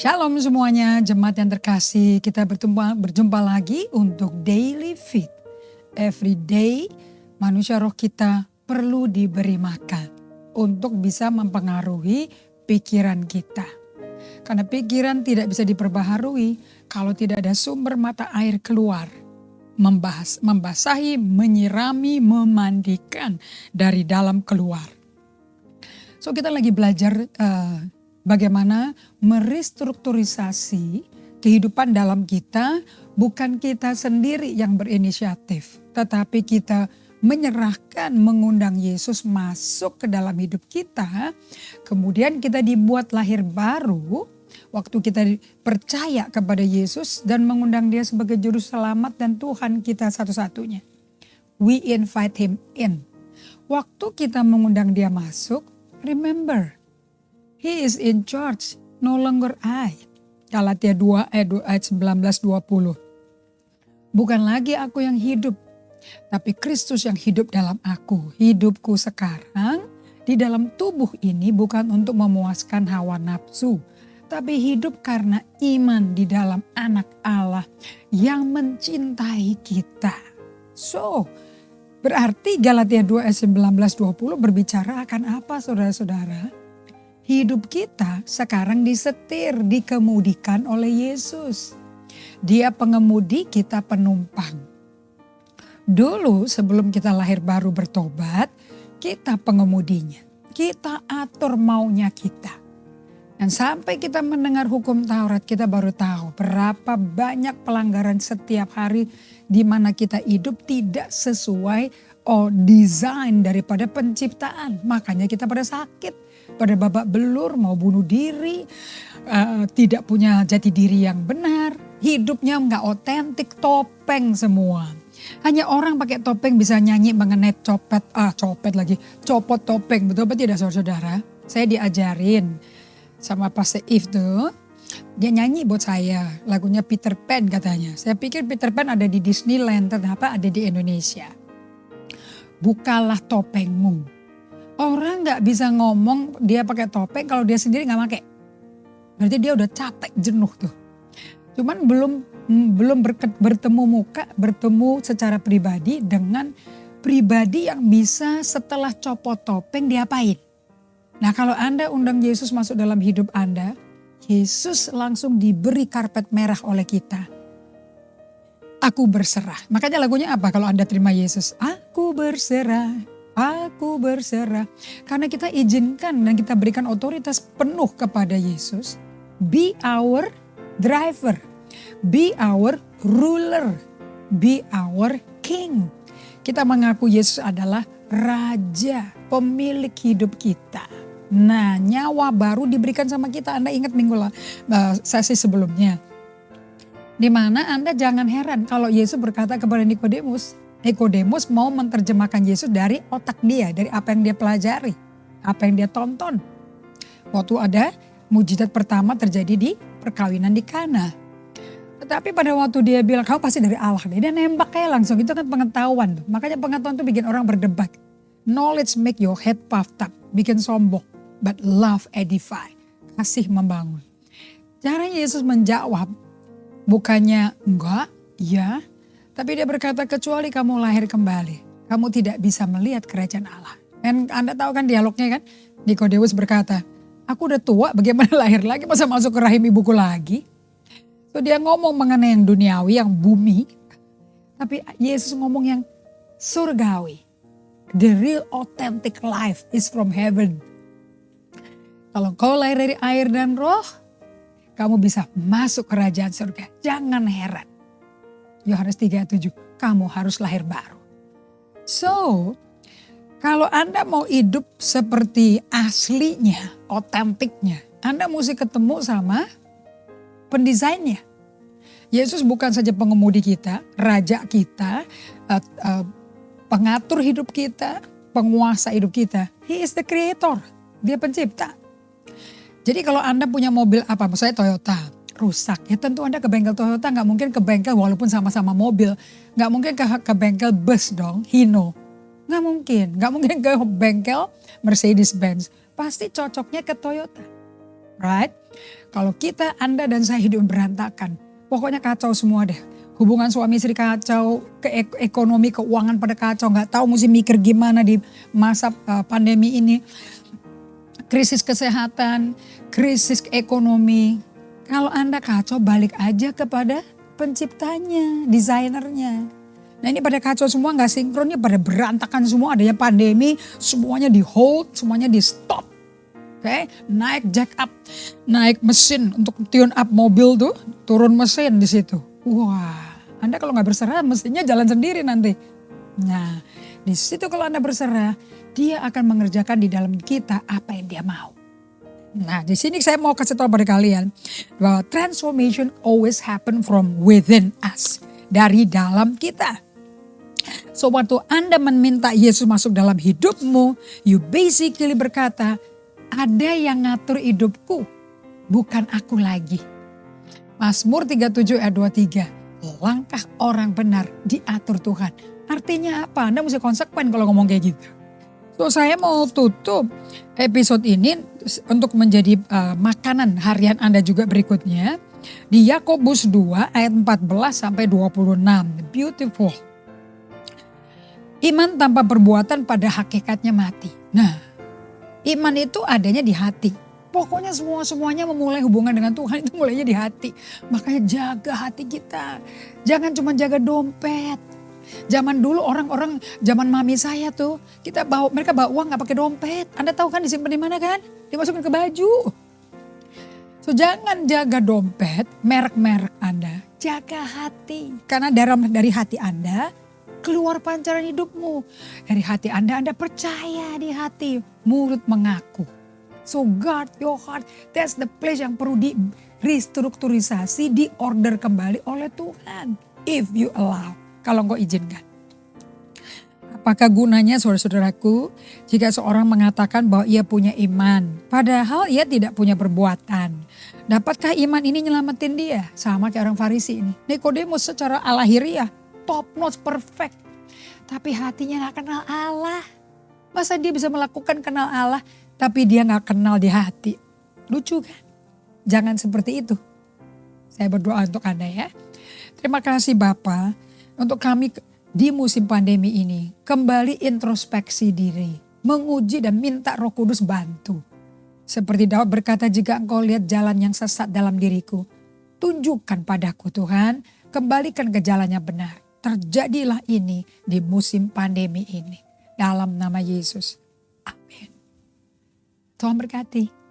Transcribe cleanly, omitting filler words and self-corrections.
Shalom semuanya, jemaat yang terkasih, kita berjumpa lagi untuk Daily Feed. Every day manusia roh kita perlu diberi makan untuk bisa mempengaruhi pikiran kita. Karena pikiran tidak bisa diperbaharui kalau tidak ada sumber mata air keluar. Membasahi, menyirami, memandikan dari dalam keluar. So kita lagi belajar bagaimana merestrukturisasi kehidupan dalam kita, bukan kita sendiri yang berinisiatif, tetapi kita menyerahkan, mengundang Yesus masuk ke dalam hidup kita, kemudian kita dibuat lahir baru, waktu kita percaya kepada Yesus dan mengundang dia sebagai juru selamat dan Tuhan kita satu-satunya. We invite him in. Waktu kita mengundang dia masuk, remember, he is in charge, no longer I. Galatia 2 ayat 19-20. Bukan lagi aku yang hidup, tapi Kristus yang hidup dalam aku. Hidupku sekarang di dalam tubuh ini bukan untuk memuaskan hawa nafsu, tapi hidup karena iman di dalam anak Allah yang mencintai kita. So, berarti Galatia 2 ayat 19-20 berbicara akan apa saudara-saudara? Hidup kita sekarang disetir, dikemudikan oleh Yesus. Dia pengemudi, kita penumpang. Dulu sebelum kita lahir baru bertobat, kita pengemudinya. Kita atur maunya kita. Dan sampai kita mendengar hukum Taurat, kita baru tahu berapa banyak pelanggaran setiap hari di mana kita hidup tidak sesuai desain daripada penciptaan. Makanya kita pada sakit. Pada babak belur, mau bunuh diri, tidak punya jati diri yang benar, hidupnya nggak otentik, topeng semua. Hanya orang pakai topeng bisa nyanyi mengenai copot topeng, betul apa tidak saudara-saudara? Saya diajarin sama Pastor If tuh, dia nyanyi buat saya, lagunya Peter Pan katanya. Saya pikir Peter Pan ada di Disneyland, ternyata ada di Indonesia. Bukalah topengmu. Orang gak bisa ngomong dia pakai topeng kalau dia sendiri gak pakai. Berarti dia udah capek, jenuh tuh. Cuman belum bertemu secara pribadi dengan pribadi yang bisa setelah copot topeng diapain. Nah kalau Anda undang Yesus masuk dalam hidup Anda, Yesus langsung diberi karpet merah oleh kita. Aku berserah. Makanya lagunya apa kalau Anda terima Yesus? Aku berserah. Aku berserah. Karena kita izinkan dan kita berikan otoritas penuh kepada Yesus. Be our driver. Be our ruler. Be our king. Kita mengaku Yesus adalah Raja, pemilik hidup kita. Nah, nyawa baru diberikan sama kita. Anda ingat minggu sesi sebelumnya. Di mana Anda jangan heran kalau Yesus berkata kepada Nikodemus mau menerjemahkan Yesus dari otak dia, dari apa yang dia pelajari, apa yang dia tonton. Waktu ada mujizat pertama terjadi di perkawinan di Kana. Tetapi pada waktu dia bilang, kamu pasti dari Allah. Dia nembak kayak langsung, itu kan pengetahuan. Makanya pengetahuan itu bikin orang berdebat. Knowledge make your head puffed up, bikin sombong. But love edify, kasih membangun. Caranya Yesus menjawab, bukannya enggak, ya. Tapi dia berkata, kecuali kamu lahir kembali, kamu tidak bisa melihat kerajaan Allah. Dan Anda tahu kan dialognya kan? Nikodemus berkata, aku udah tua bagaimana lahir lagi, masa masuk ke rahim ibuku lagi? So dia ngomong mengenai yang duniawi, yang bumi. Tapi Yesus ngomong yang surgawi. The real authentic life is from heaven. Kalau kau lahir dari air dan roh, kamu bisa masuk kerajaan surga. Jangan heran. Yohanes 3:7, kamu harus lahir baru. So, kalau Anda mau hidup seperti aslinya, otentiknya, Anda mesti ketemu sama pendesainnya. Yesus bukan saja pengemudi kita, raja kita, pengatur hidup kita, penguasa hidup kita. He is the creator, dia pencipta. Jadi kalau Anda punya mobil apa, misalnya Toyota, rusak, ya tentu Anda ke bengkel Toyota, gak mungkin ke bengkel walaupun sama-sama mobil. Gak mungkin ke bengkel bus dong, Hino. Gak mungkin ke bengkel Mercedes Benz. Pasti cocoknya ke Toyota, right? Kalau kita, Anda dan saya hidup berantakan, pokoknya kacau semua deh. Hubungan suami istri kacau, ekonomi, keuangan pada kacau, nggak tahu mesti mikir gimana di masa pandemi ini. Krisis kesehatan, krisis ekonomi. Kalau Anda kacau, balik aja kepada penciptanya, desainernya. Nah ini pada kacau semua, nggak sinkronnya, pada berantakan semua, adanya pandemi, semuanya di hold, semuanya di stop. Oke, naik jack up, naik mesin untuk tune up mobil tuh, turun mesin di situ. Wah, Anda kalau nggak berserah mestinya jalan sendiri nanti. Nah, di situ kalau Anda berserah, Dia akan mengerjakan di dalam kita apa yang Dia mau. Nah, di sini saya mau kasih tahu pada kalian bahwa transformation always happen from within us, dari dalam kita. So waktu Anda meminta Yesus masuk dalam hidupmu, you basically berkata, ada yang ngatur hidupku, bukan aku lagi. Mazmur 37 ayat 23, langkah orang benar diatur Tuhan. Artinya apa? Anda mesti konsekuen kalau ngomong kayak gitu. So saya mau tutup episode ini untuk menjadi makanan harian Anda juga berikutnya. Di Yakobus 2 ayat 14 sampai 26, beautiful. Iman tanpa perbuatan pada hakikatnya mati. Nah, iman itu adanya di hati. Pokoknya semuanya memulai hubungan dengan Tuhan itu mulainya di hati. Makanya jaga hati kita. Jangan cuma jaga dompet. Zaman dulu orang-orang, zaman mami saya tuh, mereka bawa uang gak pakai dompet. Anda tahu kan disimpan di mana kan? Dimasukin ke baju. So jangan jaga dompet, merek-merek Anda. Jaga hati. Karena dari hati Anda keluar pancaran hidupmu. Dari hati Anda percaya di hati. Mulut mengaku. So guard your heart. That's the place yang perlu di restrukturisasi, diorder kembali oleh Tuhan. If you allow. Kalau engkau izinkan. Apakah gunanya saudara-saudaraku jika seorang mengatakan bahwa ia punya iman. Padahal ia tidak punya perbuatan. Dapatkah iman ini nyelamatin dia? Sama kayak orang Farisi ini. Nikodemus secara alahiriah. Top notch perfect. Tapi hatinya gak kenal Allah. Masa dia bisa melakukan kenal Allah tapi dia gak kenal di hati. Lucu kan? Jangan seperti itu. Saya berdoa untuk Anda ya. Terima kasih Bapa untuk kami di musim pandemi ini. Kembali introspeksi diri. Menguji dan minta Roh Kudus bantu. Seperti Daud berkata, jika engkau lihat jalan yang sesat dalam diriku, tunjukkan padaku Tuhan, kembalikan ke jalan yang benar. Terjadilah ini di musim pandemi ini. Dalam nama Yesus. Amin. Tuhan berkati.